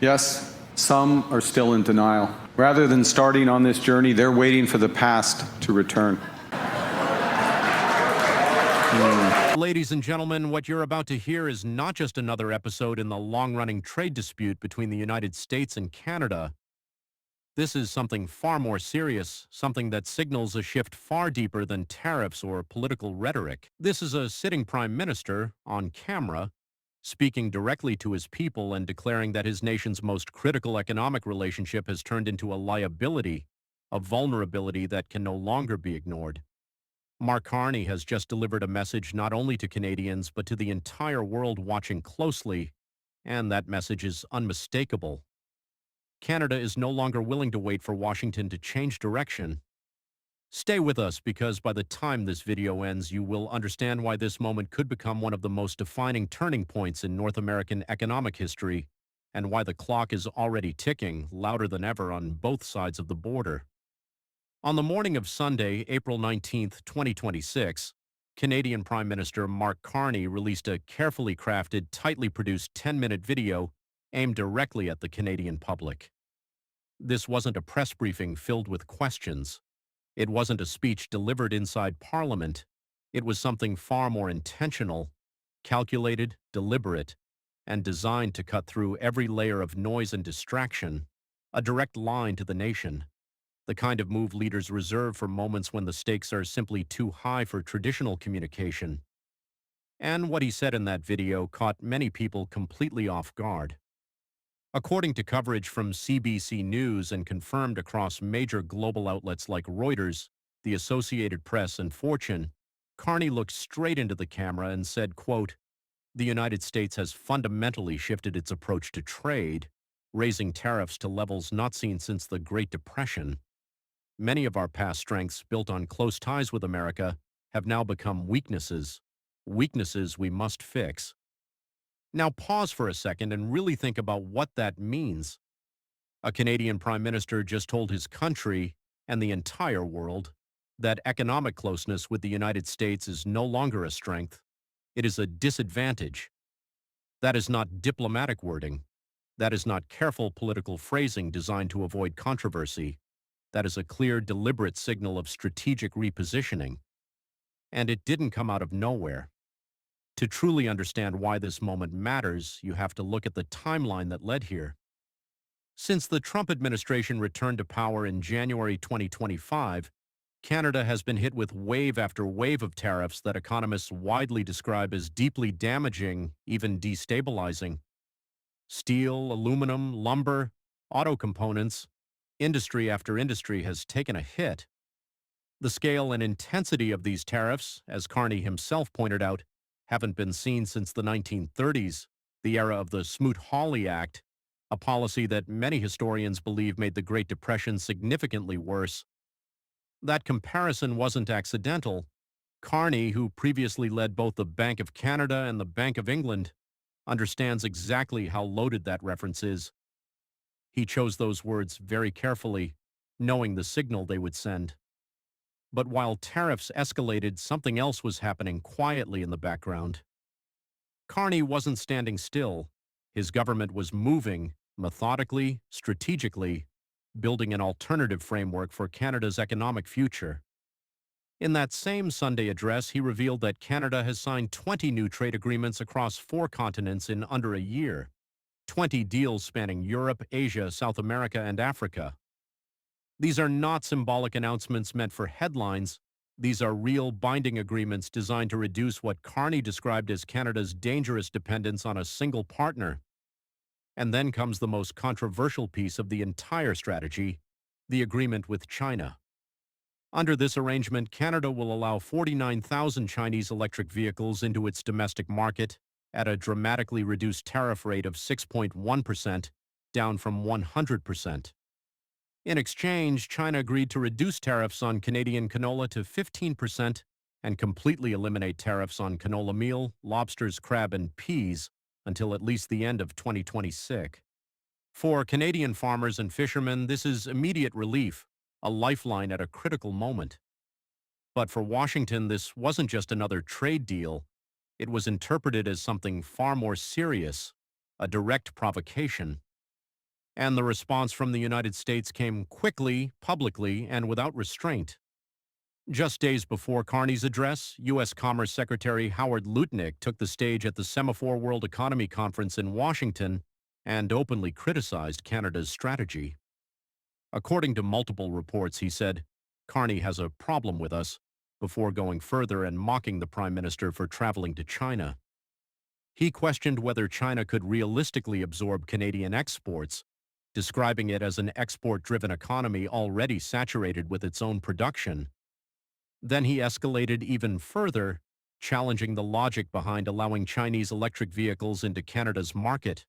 Yes, some are still in denial. Rather than starting on this journey, they're waiting for the past to return. Ladies and gentlemen, what you're about to hear is not just another episode in the long-running trade dispute between the United States and Canada. This is something far more serious, something that signals a shift far deeper than tariffs or political rhetoric. This is a sitting prime minister, on camera, speaking directly to his people and declaring that his nation's most critical economic relationship has turned into a liability, a vulnerability that can no longer be ignored. Mark Carney has just delivered a message not only to Canadians but to the entire world watching closely, and that message is unmistakable. Canada is no longer willing to wait for Washington to change direction. Stay with us because by the time this video ends, you will understand why this moment could become one of the most defining turning points in North American economic history, and why the clock is already ticking louder than ever on both sides of the border. On the morning of Sunday, April 19th, 2026, Canadian Prime Minister Mark Carney released a carefully crafted, tightly produced 10-minute video aimed directly at the Canadian public. This wasn't a press briefing filled with questions. It wasn't a speech delivered inside Parliament. It was something far more intentional, calculated, deliberate, and designed to cut through every layer of noise and distraction, a direct line to the nation. The kind of move leaders reserve for moments when the stakes are simply too high for traditional communication. And what he said in that video caught many people completely off guard. According to coverage from CBC News and confirmed across major global outlets like Reuters, the Associated Press, and Fortune, Carney looked straight into the camera and said, quote, "The United States has fundamentally shifted its approach to trade, raising tariffs to levels not seen since the Great Depression. Many of our past strengths, built on close ties with America, have now become weaknesses, weaknesses we must fix." Now pause for a second and really think about what that means. A Canadian Prime Minister just told his country and the entire world that economic closeness with the United States is no longer a strength. It is a disadvantage. That is not diplomatic wording. That is not careful political phrasing designed to avoid controversy. That is a clear, deliberate signal of strategic repositioning. And it didn't come out of nowhere. To truly understand why this moment matters, you have to look at the timeline that led here. Since the Trump administration returned to power in January 2025, Canada has been hit with wave after wave of tariffs that economists widely describe as deeply damaging, even destabilizing. Steel, aluminum, lumber, auto components, industry after industry has taken a hit. The scale and intensity of these tariffs, as Carney himself pointed out, haven't been seen since the 1930s, the era of the Smoot-Hawley Act, a policy that many historians believe made the Great Depression significantly worse. That comparison wasn't accidental. Carney, who previously led both the Bank of Canada and the Bank of England, understands exactly how loaded that reference is. He chose those words very carefully, knowing the signal they would send. But while tariffs escalated, something else was happening quietly in the background. Carney wasn't standing still. His government was moving, methodically, strategically, building an alternative framework for Canada's economic future. In that same Sunday address, he revealed that Canada has signed 20 new trade agreements across 4 continents in under a year, 20 deals spanning Europe, Asia, South America, and Africa. These are not symbolic announcements meant for headlines. These are real binding agreements designed to reduce what Carney described as Canada's dangerous dependence on a single partner. And then comes the most controversial piece of the entire strategy, the agreement with China. Under this arrangement, Canada will allow 49,000 Chinese electric vehicles into its domestic market at a dramatically reduced tariff rate of 6.1%, down from 100%. In exchange, China agreed to reduce tariffs on Canadian canola to 15% and completely eliminate tariffs on canola meal, lobsters, crab, and peas until at least the end of 2026. For Canadian farmers and fishermen, this is immediate relief, a lifeline at a critical moment. But for Washington, this wasn't just another trade deal. It was interpreted as something far more serious, a direct provocation. And the response from the United States came quickly, publicly, and without restraint. Just days before Carney's address, U.S. Commerce Secretary Howard Lutnick took the stage at the Semaphore World Economy Conference in Washington and openly criticized Canada's strategy. According to multiple reports, he said, "Carney has a problem with us," before going further and mocking the Prime Minister for traveling to China. He questioned whether China could realistically absorb Canadian exports, describing it as an export-driven economy already saturated with its own production. Then he escalated even further, challenging the logic behind allowing Chinese electric vehicles into Canada's market.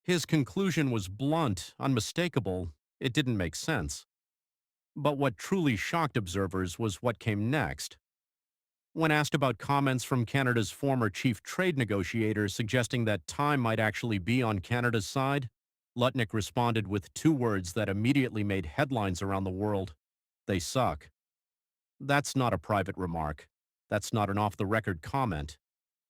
His conclusion was blunt, unmistakable. It didn't make sense. But what truly shocked observers was what came next. When asked about comments from Canada's former chief trade negotiator suggesting that time might actually be on Canada's side, Lutnick responded with two words that immediately made headlines around the world: "They suck." That's not a private remark. That's not an off-the-record comment.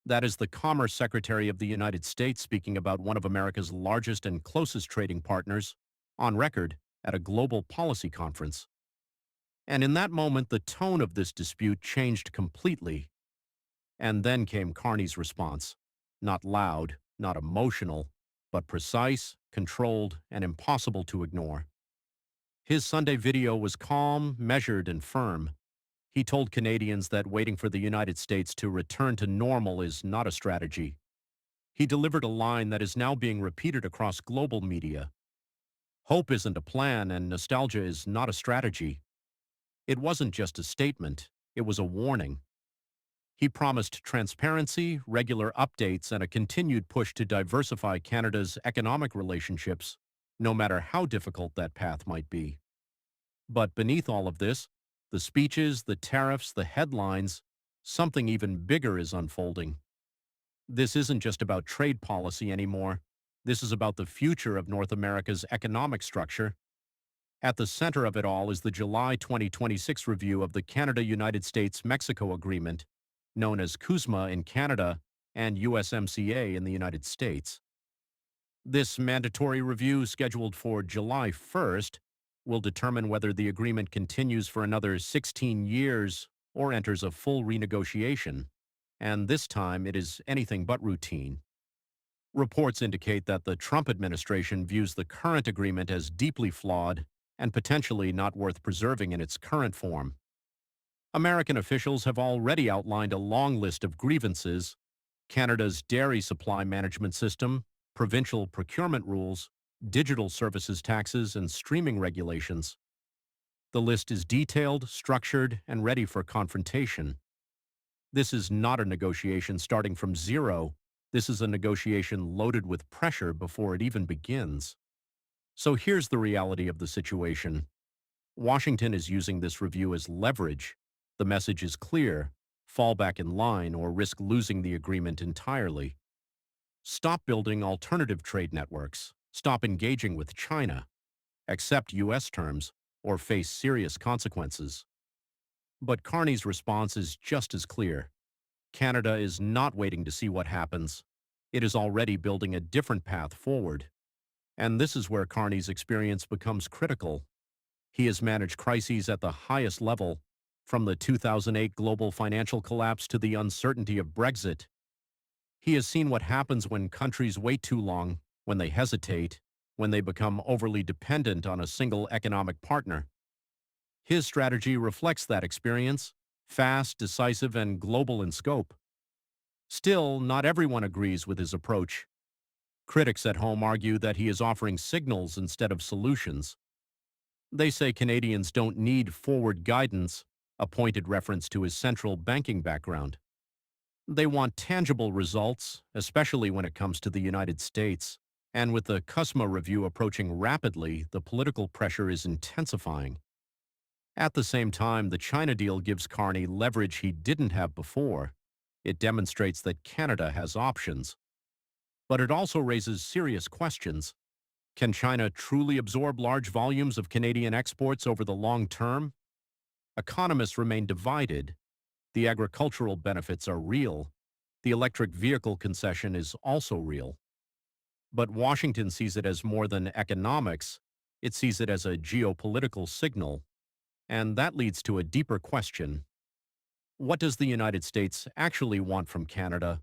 That is the Commerce Secretary of the United States speaking about one of America's largest and closest trading partners, on record, at a global policy conference. And in that moment, the tone of this dispute changed completely. And then came Carney's response. Not loud, not emotional, but precise, controlled, and impossible to ignore. His Sunday video was calm, measured, and firm. He told Canadians that waiting for the United States to return to normal is not a strategy. He delivered a line that is now being repeated across global media. Hope isn't a plan, and nostalgia is not a strategy. It wasn't just a statement, it was a warning. He promised transparency, regular updates, and a continued push to diversify Canada's economic relationships, no matter how difficult that path might be. But beneath all of this, the speeches, the tariffs, the headlines, something even bigger is unfolding. This isn't just about trade policy anymore. This is about the future of North America's economic structure. At the center of it all is the July 2026 review of the Canada-United States-Mexico Agreement, known as CUSMA in Canada and USMCA in the United States. This mandatory review, scheduled for July 1st, will determine whether the agreement continues for another 16 years or enters a full renegotiation, and this time it is anything but routine. Reports indicate that the Trump administration views the current agreement as deeply flawed and potentially not worth preserving in its current form. American officials have already outlined a long list of grievances: Canada's dairy supply management system, provincial procurement rules, digital services taxes, and streaming regulations. The list is detailed, structured, and ready for confrontation. This is not a negotiation starting from zero. This is a negotiation loaded with pressure before it even begins. So here's the reality of the situation. Washington is using this review as leverage. The message is clear: fall back in line or risk losing the agreement entirely. Stop building alternative trade networks. Stop engaging with China. Accept U.S. terms or face serious consequences. But Carney's response is just as clear. Canada is not waiting to see what happens. It is already building a different path forward. And this is where Carney's experience becomes critical. He has managed crises at the highest level, from the 2008 global financial collapse to the uncertainty of Brexit. He has seen what happens when countries wait too long, when they hesitate, when they become overly dependent on a single economic partner. His strategy reflects that experience: fast, decisive, and global in scope. Still, not everyone agrees with his approach. Critics at home argue that he is offering signals instead of solutions. They say Canadians don't need forward guidance, a pointed reference to his central banking background. They want tangible results, especially when it comes to the United States. And with the CUSMA review approaching rapidly, the political pressure is intensifying. At the same time, the China deal gives Carney leverage he didn't have before. It demonstrates that Canada has options. But it also raises serious questions. Can China truly absorb large volumes of Canadian exports over the long term? Economists remain divided. The agricultural benefits are real. The electric vehicle concession is also real. But Washington sees it as more than economics. It sees it as a geopolitical signal. And that leads to a deeper question. What does the United States actually want from Canada?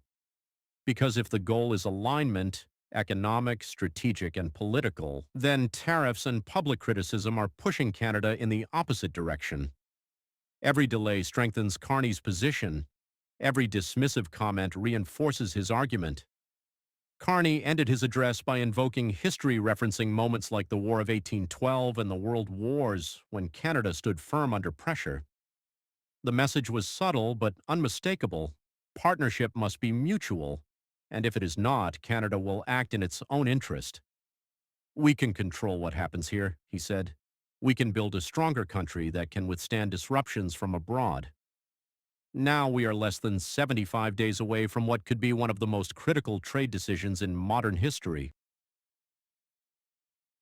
Because if the goal is alignment, economic, strategic, and political, then tariffs and public criticism are pushing Canada in the opposite direction. Every delay strengthens Carney's position. Every dismissive comment reinforces his argument. Carney ended his address by invoking history referencing moments like the War of 1812 and the World Wars when Canada stood firm under pressure. The message was subtle but unmistakable. Partnership must be mutual, and if it is not, Canada will act in its own interest. We can control what happens here, he said. We can build a stronger country that can withstand disruptions from abroad. Now we are less than 75 days away from what could be one of the most critical trade decisions in modern history.